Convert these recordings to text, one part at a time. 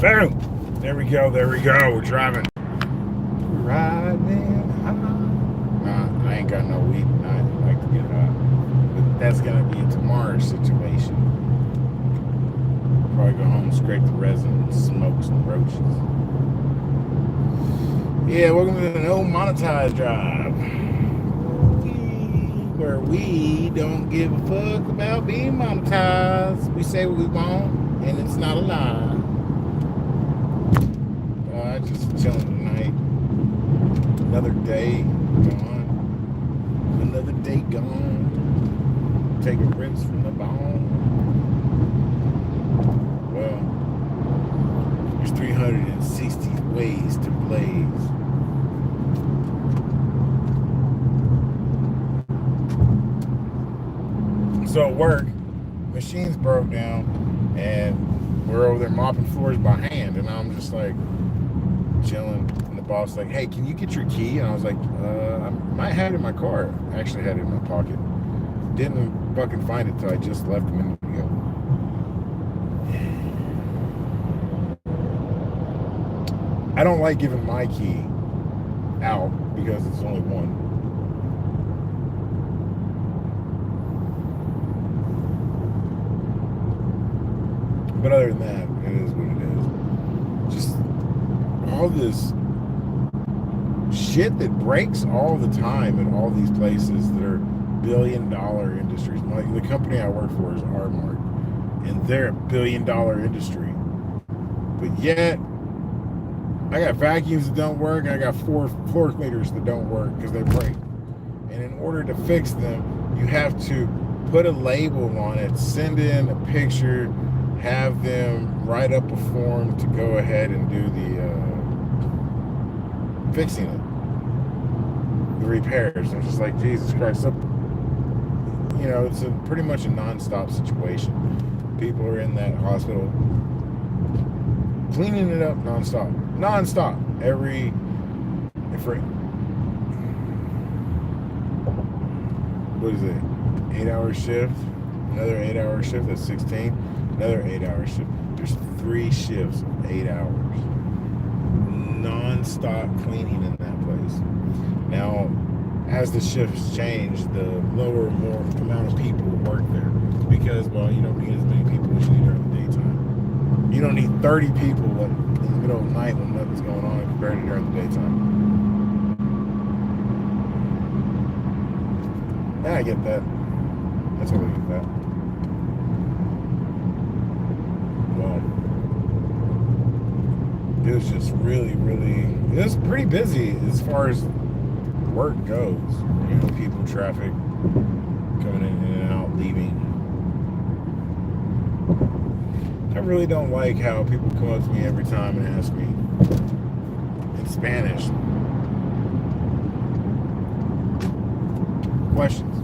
Boom! There we go, We're driving. Riding high. Nah, I ain't got no weed tonight. I like to get high. But that's gonna be a tomorrow situation. Probably go home, scrape the resin, and smoke some roaches. Yeah, welcome to the No Monotize Drive. Where we don't give a fuck about being monetized. We say what we want, and it's not a lie. Just chilling tonight. Another day gone. Another day gone. Taking rips from the bone. Well, there's 360 ways to blaze. So at work, machines broke down, and we're over there mopping floors by hand, and I'm just like chilling, and the boss like, hey, can you get your key? And I was like, I might have it in my car. I actually had it in my pocket. Didn't fucking find it till I just left a minute ago. I don't like giving my key out because it's only one. But other than that, it is what it is. Just all this shit that breaks all the time in all these places that are billion-dollar industries. Like the company I work for is R-Mart, and they're a billion-dollar industry. But yet, I got vacuums that don't work, and I got floor cleaners that don't work because they break. And in order to fix them, you have to put a label on it, send in a picture, have them write up a form to go ahead and do the fixing it, the repairs. I'm just like, Jesus Christ. So, it's pretty much a non-stop situation. People are in that hospital cleaning it up non-stop. What is it? 8-hour shift, another 8-hour shift, that's 16. Another 8-hour shift. There's 3 shifts of 8 hours. Non-stop cleaning in that place. Now, as the shifts change, the more amount of people work there. Because, well, you don't need as many people as you need during the daytime. You don't need 30 people in the middle of the night when nothing's going on compared to during the daytime. Yeah, I get that. I totally get that. It was just really, it was pretty busy as far as work goes. People, traffic, coming in and out, leaving. I really don't like how people come up to me every time and ask me in Spanish questions.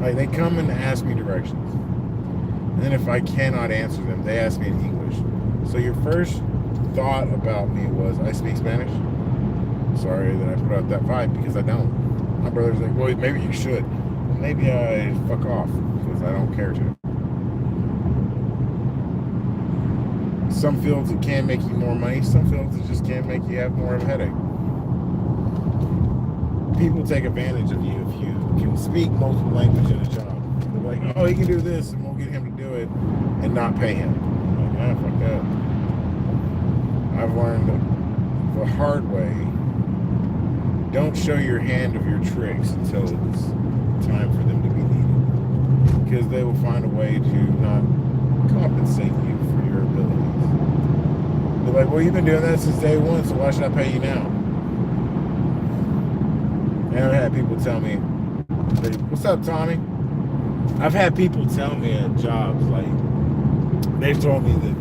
Like, they come and ask me directions. And then if I cannot answer them, they ask me in English. So your first thought about me was, I speak Spanish. Sorry that I put out that vibe, because I don't. My brother's like, well, maybe you should. Well, maybe I fuck off, because I don't care to. Some fields it can make you more money. Some fields it just can make you have more of a headache. People take advantage of you if you can speak multiple languages in a job. They're like, oh, he can do this, and we'll get him to do it and not pay him. I'm like, fuck that. I've learned the hard way, don't show your hand of your tricks until it's time for them to be needed. Because they will find a way to not compensate you for your abilities. They're like, well, you've been doing that since day one, so why should I pay you now? And I've had people tell me, what's up, Tommy? I've had people tell me at jobs, like, they've told me that,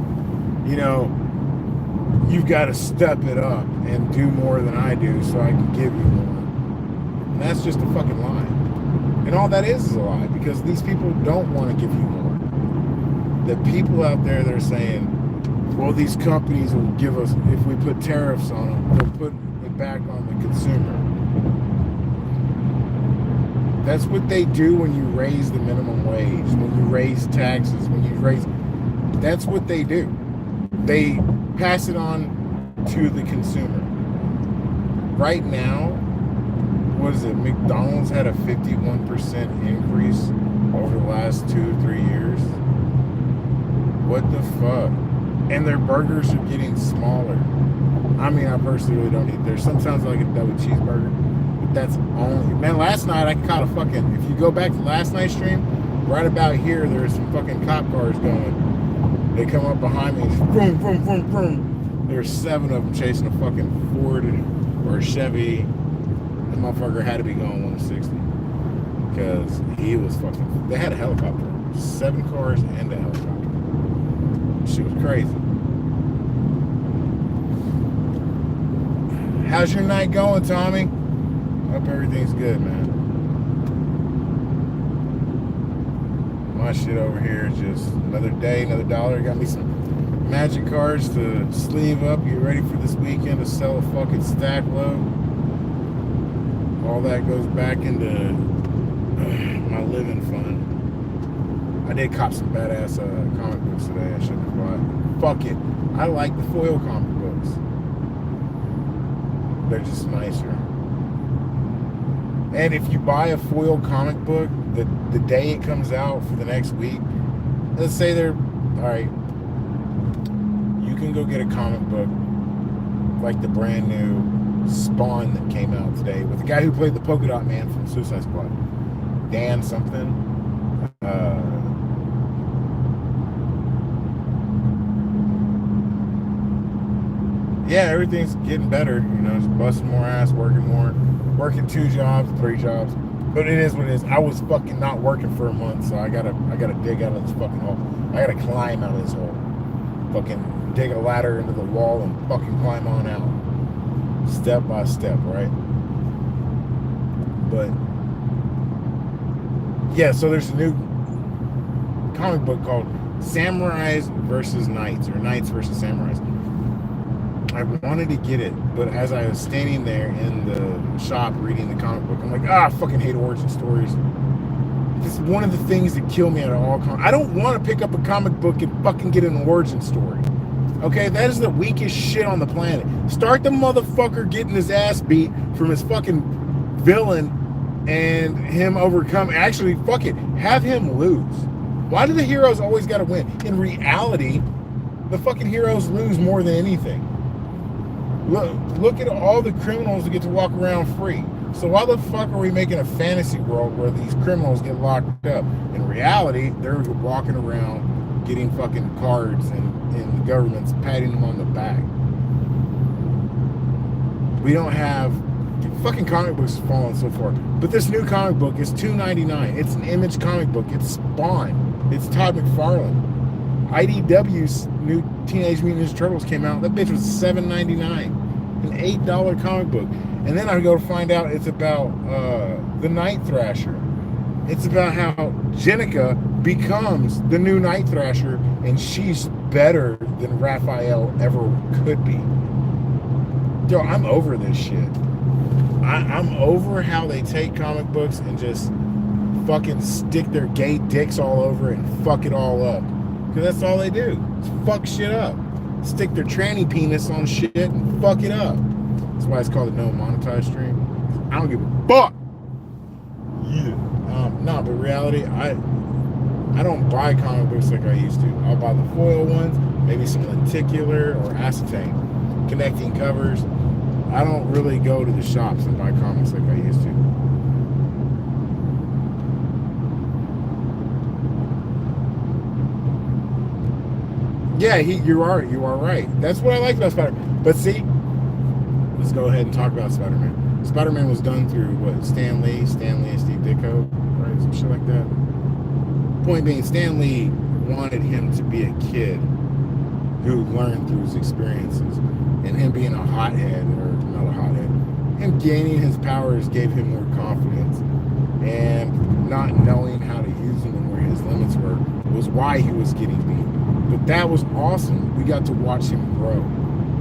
you've got to step it up and do more than I do so I can give you more. And that's just a fucking lie. And all that is a lie, because these people don't want to give you more. The people out there, they're saying, well, these companies will give us, if we put tariffs on them, they'll put it back on the consumer. That's what they do when you raise the minimum wage, when you raise taxes, that's what they do. They pass it on to the consumer. Right now, what is it? McDonald's had a 51% increase over the last 2 or 3 years. What the fuck? And their burgers are getting smaller. I mean, I personally really don't eat there. Sometimes I like a double cheeseburger, but that's only. Man, last night I caught a fucking. If you go back to last night's stream, right about here, there's some fucking cop cars going. They come up behind me, and just boom, boom, boom, boom. There's 7 of them chasing a fucking Ford or a Chevy. The motherfucker had to be going 160 because he was fucking. They had a helicopter, 7 cars and a helicopter. Shit was crazy. How's your night going, Tommy? Hope everything's good, man. My shit over here is just another day, another dollar. Got me some magic cards to sleeve up, get ready for this weekend to sell a fucking stack load. All that goes back into my living fund. I did cop some badass comic books today. I shouldn't have bought. Fuck it. I like the foil comic books. They're just nicer. And if you buy a foil comic book, the day it comes out for the next week, let's say they're, alright, you can go get a comic book like the brand new Spawn that came out today with the guy who played the Polka Dot Man from Suicide Squad. Dan something. Yeah, everything's getting better. You know, just busting more ass, working 2 jobs, 3 jobs. But it is what it is. I was fucking not working for a month, so I gotta dig out of this fucking hole. I gotta climb out of this hole. Fucking dig a ladder into the wall and fucking climb on out. Step by step, right? But yeah, so there's a new comic book called Samurais versus Knights, or Knights versus Samurais. I wanted to get it, but as I was standing there in the shop reading the comic book, I'm like, I fucking hate origin stories. It's one of the things that kill me out of all I don't want to pick up a comic book and fucking get an origin story. Okay, that is the weakest shit on the planet. Start the motherfucker getting his ass beat from his fucking villain and him overcome. Actually, fuck it, have him lose. Why do the heroes always gotta win? In reality, the fucking heroes lose more than anything. Look at all the criminals that get to walk around free. So why the fuck are we making a fantasy world where these criminals get locked up? In reality, they're walking around getting fucking cards and the government's patting them on the back. We don't have fucking comic books falling so far. But this new comic book is $2.99. It's an Image comic book. It's Spawn. It's Todd McFarlane. IDW's new Teenage Mutant Ninja Turtles came out. That bitch was $7.99, an $8 comic book. And then I go to find out it's about the Night Thrasher. It's about how Jenica becomes the new Night Thrasher, and she's better than Raphael ever could be. Yo, I'm over this shit. I'm over how they take comic books and just fucking stick their gay dicks all over it and fuck it all up. Because that's all they do. Is fuck shit up. Stick their tranny penis on shit and fuck it up. That's why it's called a no monotize stream. I don't give a fuck. Yeah. No, but reality, I don't buy comic books like I used to. I'll buy the foil ones, maybe some lenticular or acetate, connecting covers. I don't really go to the shops and buy comics like I used to. Yeah, you are right. That's what I like about Spider-Man. But see, let's go ahead and talk about Spider-Man. Spider-Man was done through what? Stan Lee and Steve Ditko, right? Some shit like that. Point being, Stan Lee wanted him to be a kid who learned through his experiences, and him being a hothead, or not a hothead, him gaining his powers gave him more confidence, and not knowing how to use them and where his limits were was why he was getting beat. But that was awesome. We got to watch him grow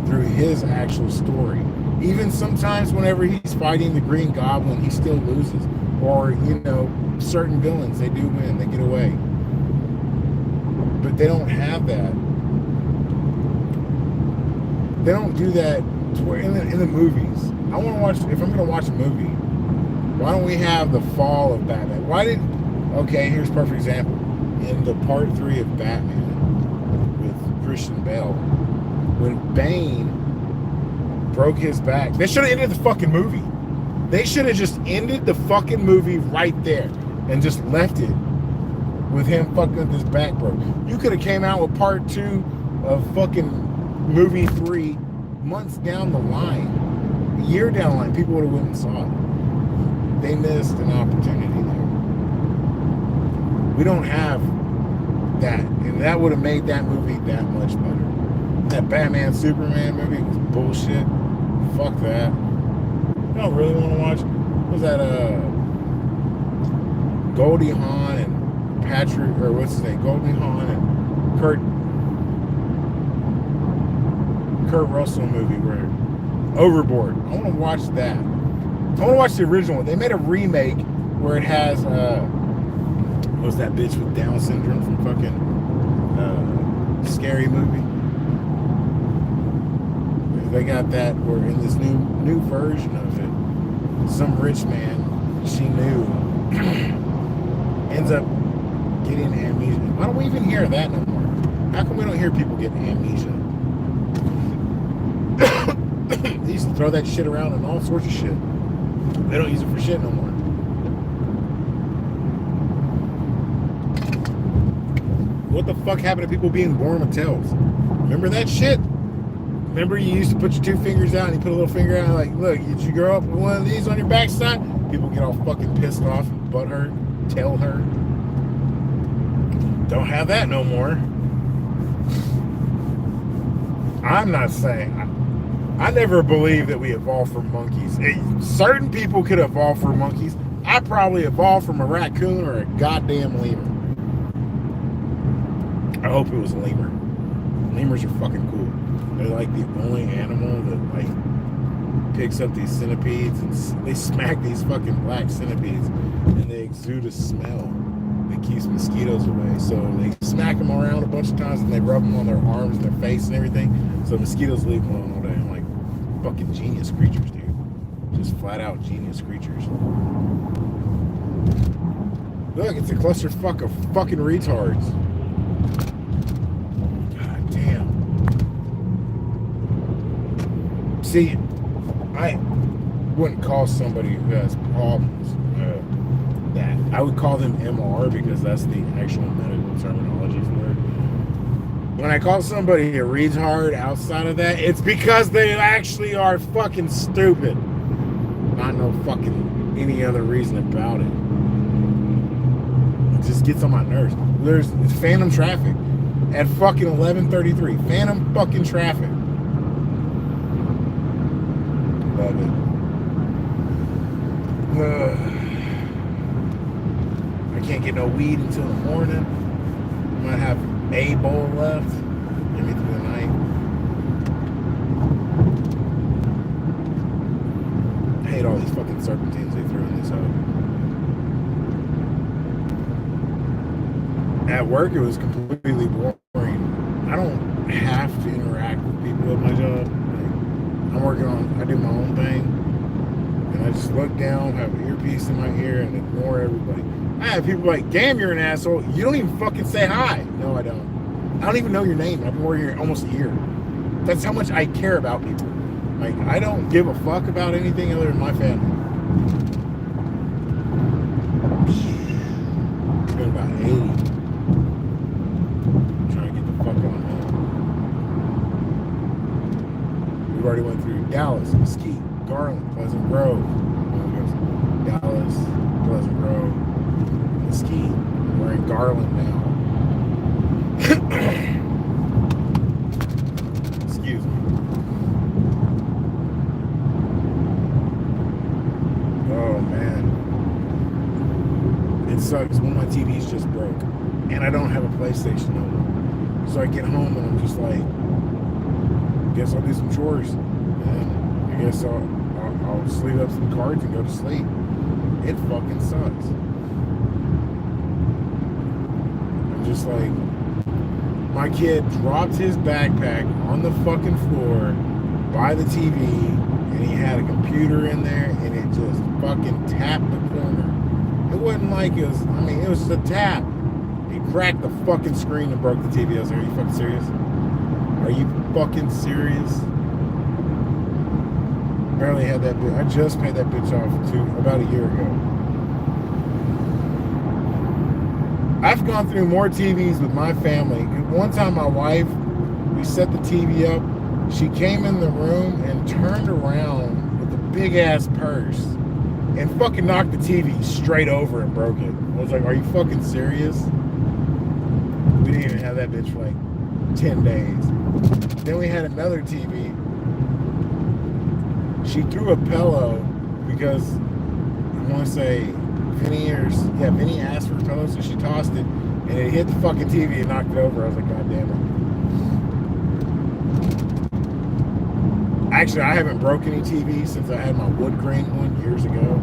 through his actual story. Even sometimes whenever he's fighting the Green Goblin, he still loses. Or, you know, certain villains, they do win, they get away. But they don't have that They don't do that in the movies. I want to watch. If I'm going to watch a movie, why don't we have the fall of Batman? Okay, here's a perfect example. In the part 3 of Batman with Christian Bale, when Bane broke his back, they should have ended the fucking movie. They should have just ended the fucking movie right there and just left it with him fucking with his back broke. You could have came out with part 2 of fucking movie 3 months down the line, a year down the line. People would have went and saw it. They missed an opportunity there. We don't have that, and that would have made that movie that much better. That Batman Superman movie was bullshit. Fuck that. I don't really want to watch. What was that? Goldie Hawn and Patrick, or what's his name? Goldie Hawn and Kurt Russell movie where Overboard. I want to watch that. I want to watch the original one. They made a remake where it has what was that bitch with Down syndrome from fucking Scary Movie? They got that where in this new version of it, some rich man she knew ends up getting amnesia. Why don't we even hear that no more? How come we don't hear people get amnesia? They used to throw that shit around and all sorts of shit. They don't use it for shit no more. What the fuck happened to people being born with tails? Remember that shit? Remember you used to put your 2 fingers out and you put a little finger out and like, look, did you grow up with one of these on your backside? People get all fucking pissed off and butt hurt, tail hurt. Don't have that no more. I'm not saying... I never believed that we evolved from monkeys. Certain people could evolve from monkeys. I probably evolved from a raccoon or a goddamn lemur. I hope it was a lemur. Lemurs are fucking cool. They're like the only animal that like picks up these centipedes and they smack these fucking black centipedes and they exude a smell that keeps mosquitoes away. So they smack them around a bunch of times and they rub them on their arms and their face and everything. So mosquitoes leave them alone all day. I'm like, fucking genius creatures, dude. Just flat out genius creatures. Look, it's a clusterfuck of fucking retards. God damn. See, I wouldn't call somebody who has problems that. I would call them MR because that's the actual medical terminology for it. When I call somebody a retard outside of that, it's because they actually are fucking stupid. Not no fucking any other reason about it. It just gets on my nerves. There's phantom traffic at fucking 11:33. Phantom fucking traffic. Love it. I can't get no weed until the morning. I might have a bowl left. Get me through the night. I hate all these fucking serpentines they threw in this hoe. At work, it was completely boring. I don't have to interact with people at my job. Like, I do my own thing. And I just look down, have an earpiece in my ear, and ignore everybody. I have people like, damn, you're an asshole. You don't even fucking say hi. No, I don't. I don't even know your name. I've been working here almost a year. That's how much I care about people. Like, I don't give a fuck about anything other than my family. It's been about 80. I'm trying to get the fuck on home. We already went through Dallas, Mesquite, Garland, Pleasant Grove. Dallas, Pleasant Grove, Mesquite. We're in Garland now. Excuse me. Oh man. It sucks when my TV's just broke and I don't have a PlayStation no more. So I get home and I'm just like, guess I'll do some chores. And I guess I'll sleeve up some cards and go to sleep. It fucking sucks. I'm just like, my kid dropped his backpack on the fucking floor by the TV, and he had a computer in there, and it just fucking tapped the corner. It wasn't like it was, I mean, it was just a tap. He cracked the fucking screen and broke the TV. I was like, are you fucking serious? Are you fucking serious? Barely had that bitch. I just paid that bitch off about a year ago. I've gone through more TVs with my family. One time my wife, we set the TV up. She came in the room and turned around with a big ass purse and fucking knocked the TV straight over and broke it. I was like, are you fucking serious? We didn't even have that bitch for like 10 days. Then we had another TV. She threw a pillow because I want to say Vinny asked for a pillow, so she tossed it and it hit the fucking TV and knocked it over. I was like, God damn it. Actually, I haven't broken any TV since I had my wood grain one years ago.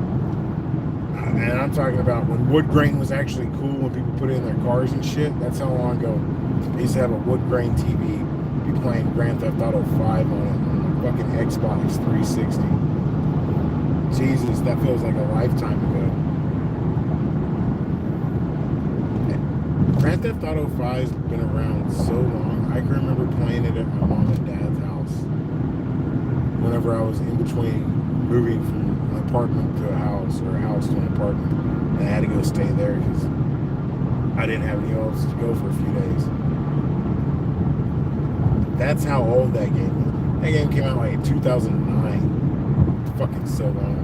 And I'm talking about when wood grain was actually cool, when people put it in their cars and shit. That's how long ago I used to have a wood grain TV. Be playing Grand Theft Auto 5 on it, on my fucking Xbox 360. Jesus, that feels like a lifetime ago. Grand Theft Auto 5's been around so long. I can remember playing it at my mom and dad's house. Whenever I was in between moving from an apartment to a house or a house to an apartment, and I had to go stay there because I didn't have anywhere else to go for a few days. That's how old that game is. That game came out like in 2009. Fucking so long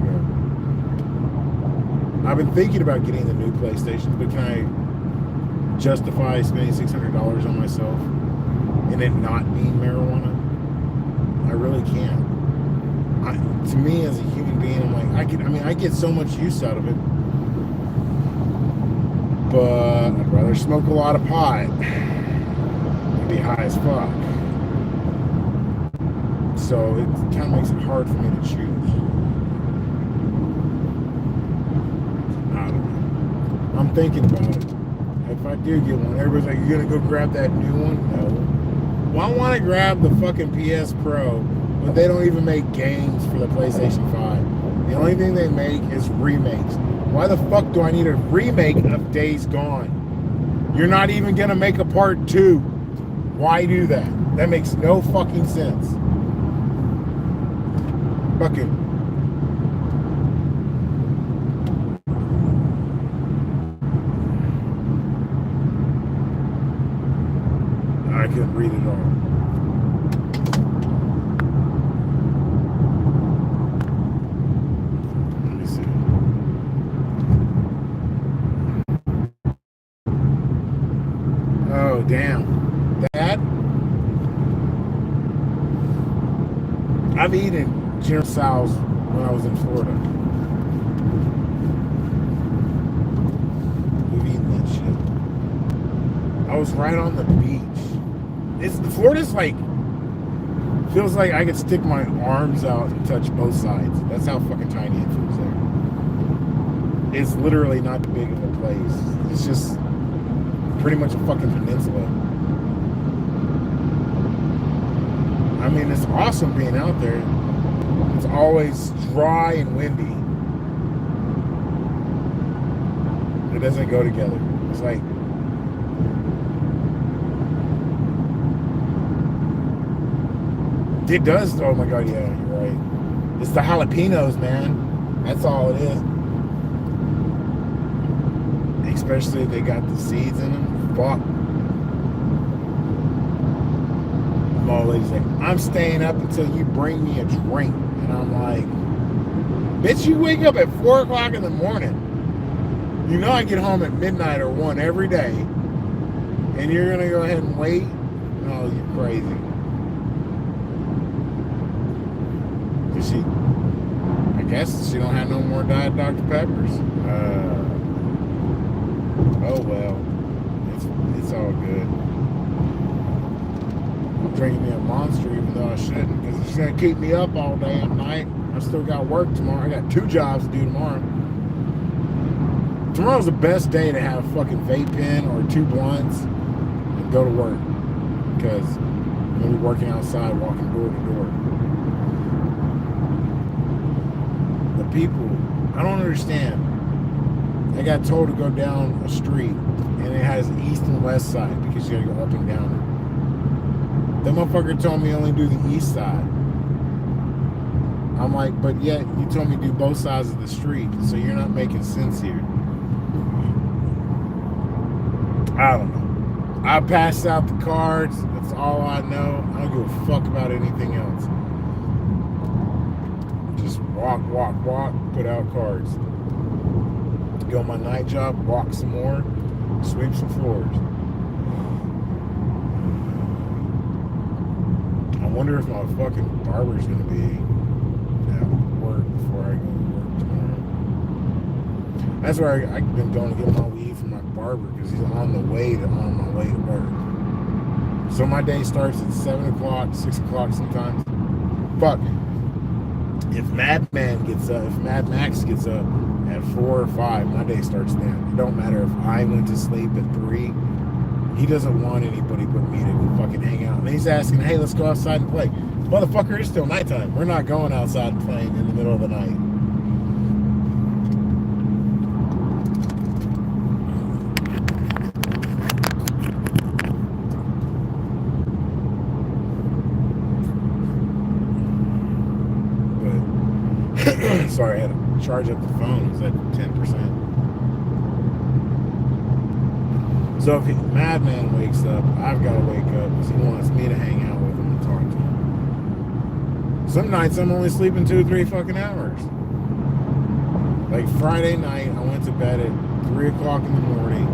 ago. I've been thinking about getting the new PlayStation, but can I justify spending $600 on myself and it not being marijuana? I really can't. To me, as a human being, I'm like, I get so much use out of it, but I'd rather smoke a lot of pot and be high as fuck. So it kind of makes it hard for me to choose. I don't know. I'm thinking about it. If I do get one, everybody's like, you're gonna go grab that new one? No. Well, I want to grab the fucking PS Pro, but they don't even make games for the PlayStation 5. The only thing they make is remakes. Why the fuck do I need a remake of Days Gone? You're not even gonna make a part 2. Why do that? That makes no fucking sense. Fucking. I couldn't read it all. Let me see. Oh, damn. That? I've eaten Jim Sal's when I was in Florida. We've eaten that shit. I was right on the beach. Florida's like, feels like I could stick my arms out and touch both sides. That's how fucking tiny it feels there. It's literally not big of a place. It's just pretty much a fucking peninsula. I mean, it's awesome being out there. It's always dry and windy. It doesn't go together. It's like, it does. Oh my god, yeah, you're right. It's the jalapenos, man. That's all it is. Especially if they got the seeds in them. Fuck. My old lady's like, I'm staying up until you bring me a drink. And I'm like, bitch, you wake up at 4 o'clock in the morning. You know I get home at midnight or 1 every day. And you're going to go ahead and wait? Oh, you're crazy. I guess she don't have no more Diet Dr. Peppers. Oh well, it's all good. I'm drinking me a Monster even though I shouldn't, because it's gonna keep me up all damn night. I still got work tomorrow. I got 2 jobs to do tomorrow. Tomorrow's the best day to have a fucking vape pen or 2 blunts and go to work, because I'm gonna be working outside, walking door to door. people, I don't understand. I got told to go down a street and it has east and west side because you gotta go up and down it. The motherfucker told me only do the east side. I'm like, but yet you told me do both sides of the street, so you're not making sense here. I don't know. I passed out the cards. That's all I know. I don't give a fuck about anything else. Just walk, put out cards. Go on my night job, walk some more, sweep some floors. I wonder if my fucking barber's gonna be at work before I go to work tomorrow. That's where I've been going to get my weed from my barber because he's on my way to work. So my day starts at 7 o'clock, 6 o'clock sometimes. Fuck. If Mad Max gets up at 4 or 5, my day starts then. It don't matter if I went to sleep at 3. He doesn't want anybody but me to fucking hang out. And he's asking, hey, let's go outside and play. Motherfucker, it's still nighttime. We're not going outside and playing in the middle of the night. But sorry, I had to charge up the phone. It's at 10%. So if Madman wakes up, I've got to wake up because he wants me to hang out with him and talk to him. Some nights I'm only sleeping 2 or 3 fucking hours. Like Friday night, I went to bed at 3 o'clock in the morning.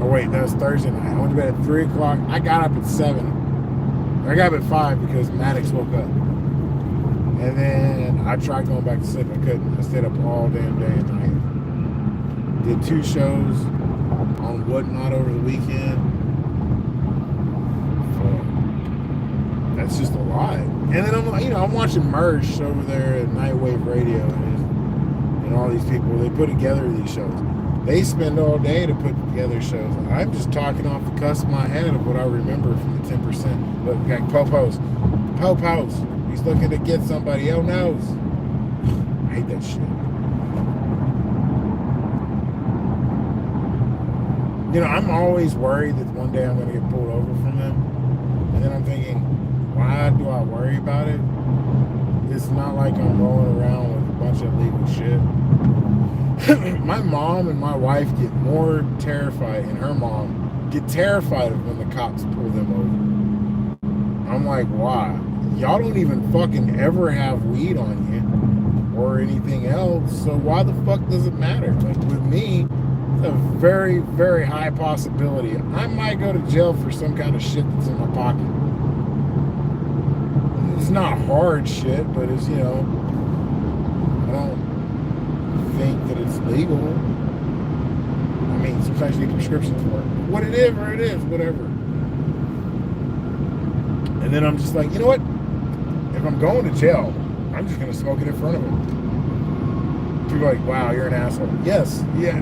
Oh wait, that was Thursday night. I went to bed at 3 o'clock. I got up at 7. I got up at 5 because Maddox woke up. And then I tried going back to sleep. I couldn't. I stayed up all damn day and night. Did 2 shows on Whatnot over the weekend. So that's just a lot. And then I'm watching Mersh over there at Nightwave Radio and all these people. They put together these shows. They spend all day to put together shows. I'm just talking off the cusp of my head of what I remember from the 10%. Look, we got Popos. He's looking to get somebody. Oh knows. I hate that shit. I'm always worried that one day I'm going to get pulled over from them. And then I'm thinking, why do I worry about it? It's not like I'm rolling around with a bunch of illegal shit. My mom and my wife get more terrified, and her mom get terrified of when the cops pull them over. I'm like, why? Y'all don't even fucking ever have weed on you or anything else, so why the fuck does it matter? Like with me, a very, very high possibility I might go to jail for some kind of shit that's in my pocket. It's not hard shit, but it's, I don't think that it's legal. I mean, sometimes you need prescriptions for it. What it is, whatever. And then I'm just like, you know what? If I'm going to jail, I'm just going to smoke it in front of them. People are like, wow, you're an asshole. Yes, yeah.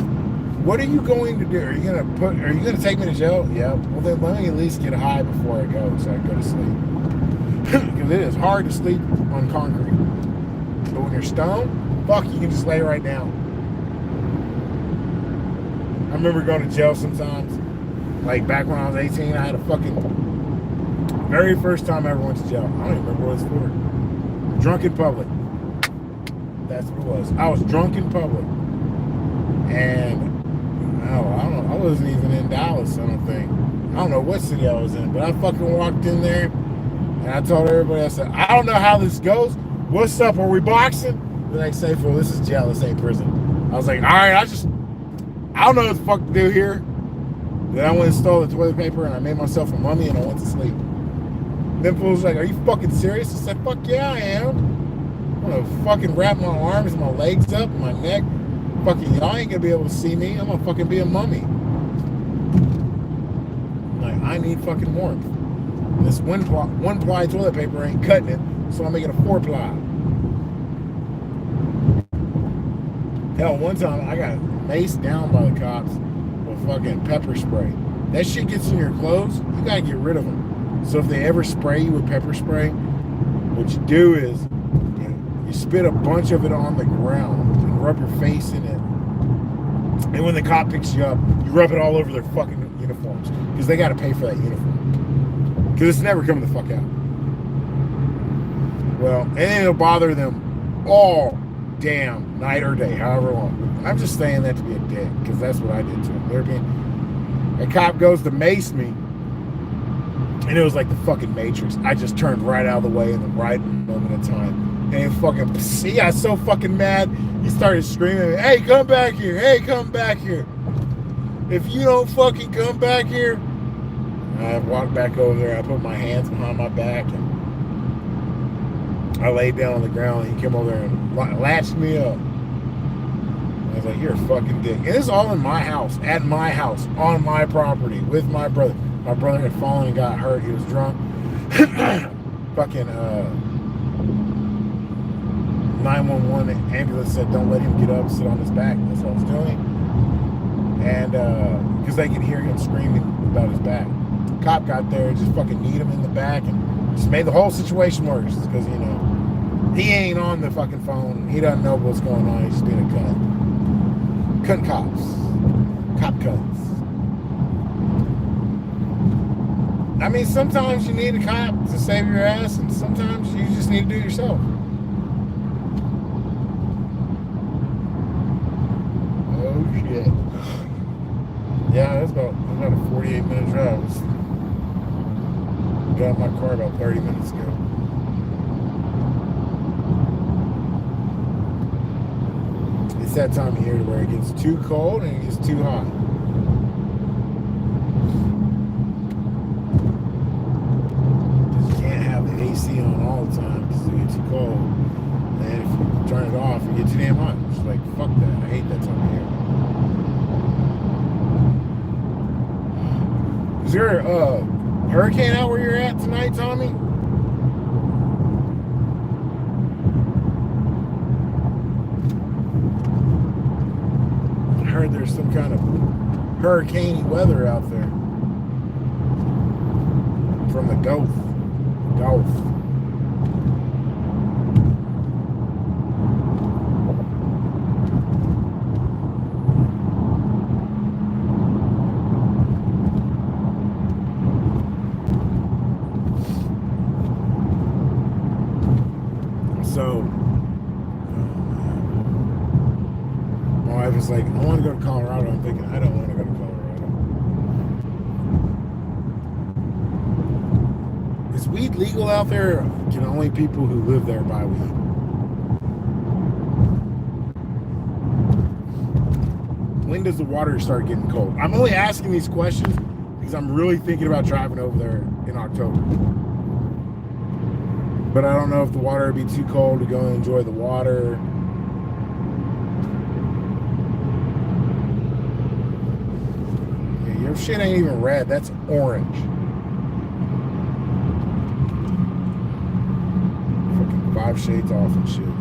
What are you going to do? Are you going to take me to jail? Yeah. Well, then let me at least get high before I go so I can go to sleep. Because it is hard to sleep on concrete. But when you're stoned, fuck, you can just lay right down. I remember going to jail sometimes. Like back when I was 18, I had a fucking very first time I ever went to jail. I don't even remember what it was for. Drunk in public. That's what it was. I was drunk in public. And I don't know. I wasn't even in Dallas, I don't think. I don't know what city I was in, but I fucking walked in there and I told everybody, I said, I don't know how this goes. What's up? Are we boxing? The next day, fool, this is jail. This ain't prison. I was like, all right, I don't know what the fuck to do here. Then I went and stole the toilet paper and I made myself a mummy and I went to sleep. Then fools like, are you fucking serious? I said, fuck yeah, I am. I'm gonna fucking wrap my arms and my legs up and my neck. Fucking y'all ain't gonna be able to see me. I'm gonna fucking be a mummy. Like, I need fucking warmth. And this one ply toilet paper ain't cutting it, so I'm making a 4-ply. Hell, one time I got maced down by the cops with fucking pepper spray. That shit gets in your clothes, you gotta get rid of them. So if they ever spray you with pepper spray, what you do is you spit a bunch of it on the ground and rub your face in it. And when the cop picks you up, you rub it all over their fucking uniforms because they got to pay for that uniform. Because it's never coming the fuck out. Well, and then it'll bother them all damn night or day, however long. I'm just saying that to be a dick because that's what I did to him. A cop goes to mace me, and it was like the fucking Matrix. I just turned right out of the way in the right moment of time. And he got so fucking mad, he started screaming, "Hey, come back here! Hey, come back here! If you don't fucking come back here," I walked back over there. I put my hands behind my back and I laid down on the ground. And he came over there and latched me up. I was like, "You're a fucking dick." And this is all in my house, at my house, on my property, with my brother. My brother had fallen and got hurt. He was drunk. Fucking 911 ambulance said, "Don't let him get up, sit on his back." That's what I was doing. And because they could hear him screaming about his back. The cop got there and just fucking kneed him in the back and just made the whole situation worse. Because, you know, he ain't on the fucking phone. He doesn't know what's going on. He's just being a cunt. Cunt cops. Cop cunts. I mean, sometimes you need a cop to save your ass, and sometimes you just need to do it yourself. Oh, shit. Yeah, that's about a 48-minute drive. Got in my car about 30 minutes ago. It's that time of year where it gets too cold and it gets too hot. AC on all the time because it gets too cold, and if you turn it off, you get too damn hot. It's like, fuck that. I hate that time of year. Is there a hurricane out where you're at tonight, Tommy? I heard there's some kind of hurricane-y weather out there from the Gulf. So, my wife was like, "I want to go to Colorado." I'm thinking, I don't want to go to Colorado. Is weed legal out there? Can only people who live there buy weed? When does the water start getting cold? I'm only asking these questions because I'm really thinking about driving over there in October. But I don't know if the water would be too cold to go and enjoy the water. Yeah, your shit ain't even red. That's orange. 5 shades off and shit.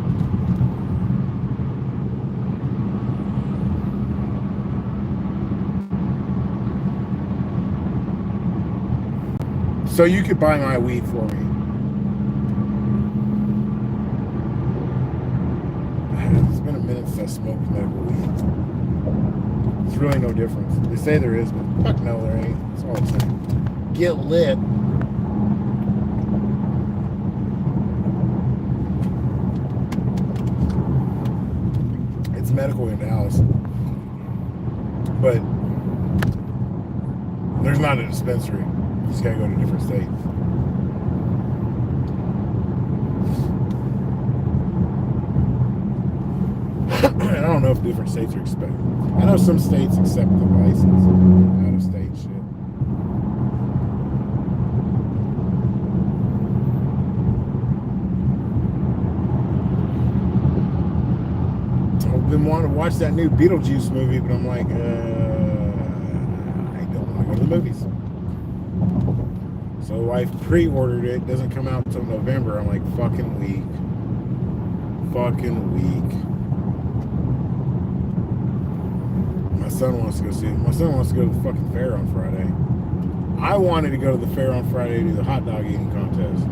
So you could buy my weed for me. It's been a minute since I smoked medical weed. There's really no difference. They say there is, but fuck no, there ain't. That's all I'm saying. Get lit. Medical in Dallas, but there's not a dispensary. You just gotta go to a different state. I don't know if different states are expected. I know some states accept the license out of state shit. I've been wanting to watch that new Beetlejuice movie, but I'm like, I don't want to go to the movies. So wife pre-ordered it. Doesn't come out until November. I'm like, fucking weak. My son wants to go see it. My son wants to go to the fucking fair on Friday. I wanted to go to the fair on Friday to do the hot dog eating contest.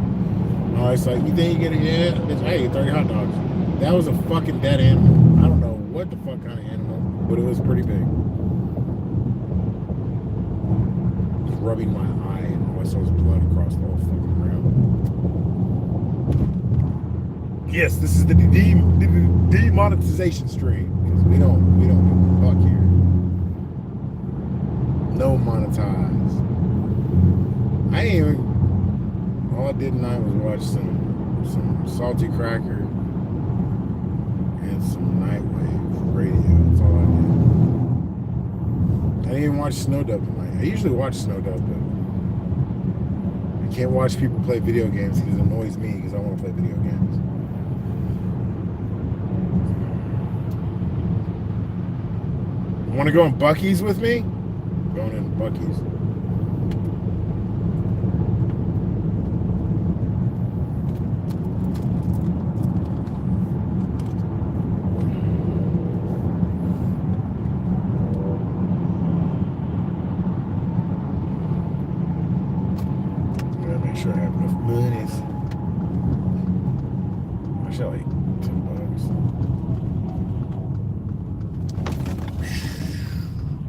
Oh, it's like, you think you get it? Yeah, bitch, I ate 30 hot dogs. That was a fucking dead animal. I don't know what the fuck kind of animal, but it was pretty big. Just rubbing my eye, and all I saw was blood across the whole fucking ground. Yes, this is the demonetization stream, because we don't give a fuck here. No monetize. I ain't even. All I did tonight was watch some salty cracker and some nightwave radio. That's all I did. I didn't even watch Snow Dub tonight. I usually watch Snow Dub, but I can't watch people play video games because it annoys me because I want to play video games. Want to go in Buc-ee's with me? Going in Buc-ee's. Gotta make sure I have enough monies. I should like $10.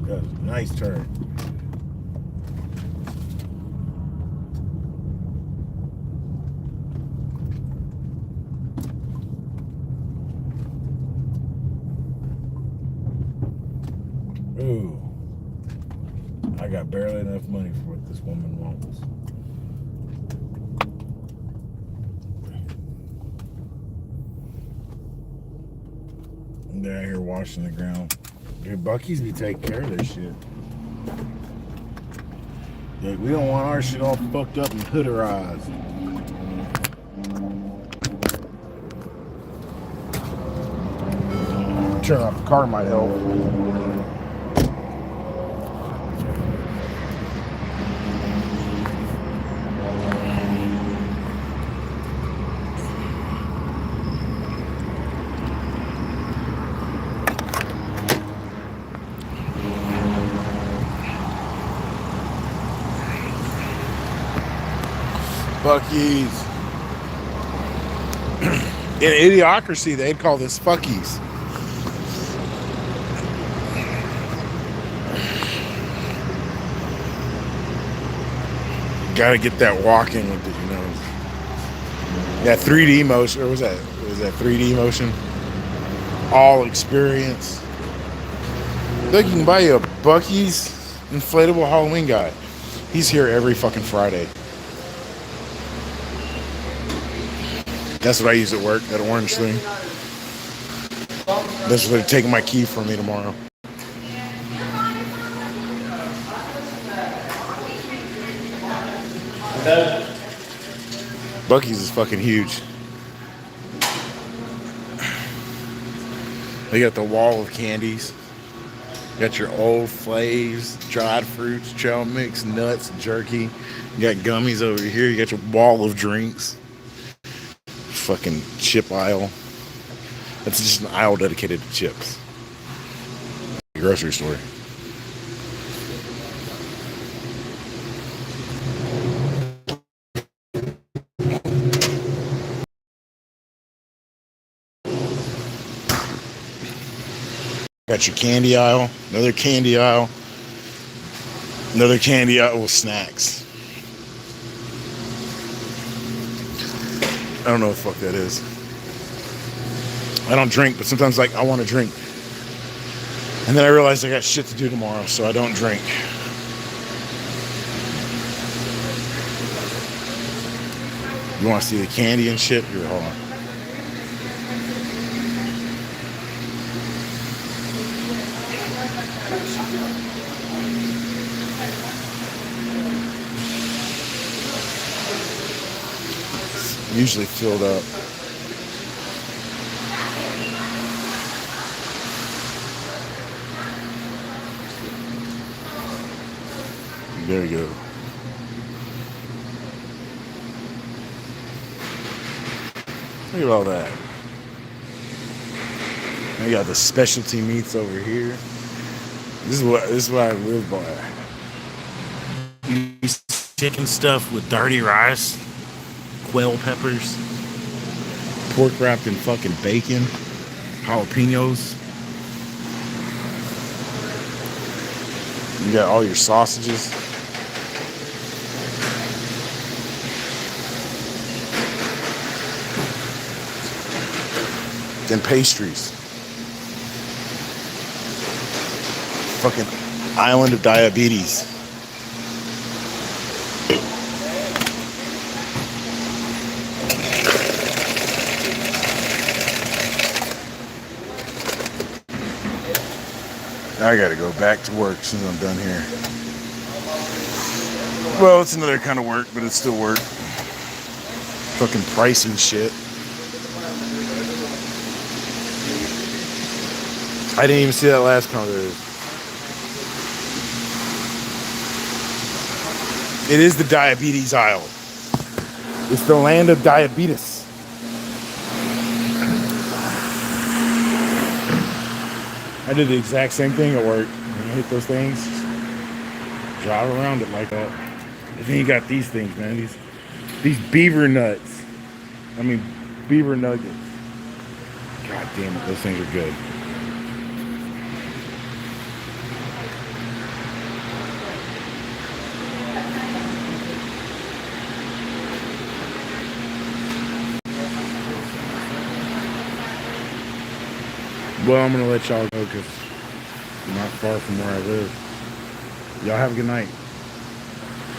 That was a nice turn. Ooh. I got barely enough money for what this woman wants. They're out here washing the ground. Dude, Buc-ee's be taking care of this shit. Like, we don't want our shit all fucked up and hooderized. Turn off the car might help. Buc-ee's. In Idiocracy, they'd call this fuckies. Gotta get that walking with it, you know. That 3D motion, or was that 3D motion? All experience. Look, you can buy you a Buc-ee's inflatable Halloween guy. He's here every fucking Friday. That's what I use at work, that orange thing. That's what they're taking my key from me tomorrow. Buc-ee's is fucking huge. They got the wall of candies. You got your old flavs, dried fruits, trail mix, nuts, jerky. You got gummies over here. You got your wall of drinks. Fucking chip aisle. That's just an aisle dedicated to chips. Grocery store. Got your candy aisle, another candy aisle with snacks. I don't know what the fuck that is. I don't drink, but sometimes like I want to drink. And then I realize I got shit to do tomorrow, so I don't drink. You want to see the candy and shit? Here, hold on. Usually filled up. There you go. Look at all that. We got the specialty meats over here. This is what I live by. Chicken stuff with dirty rice. bell peppers, pork wrapped in fucking bacon, jalapenos. You got all your sausages. Then pastries. Fucking island of diabetes. I gotta go back to work as soon as I'm done here. Well, it's another kind of work, but it's still work. Fucking pricing shit. I didn't even see that last counter. It is the diabetes aisle. It's the land of diabetes. I did the exact same thing at work. When you hit those things, drive around it like that. And then you got these things, man. These beaver nuts. I mean, beaver nuggets. God damn it, those things are good. Well, I'm going to let y'all go because I'm not far from where I live. Y'all have a good night.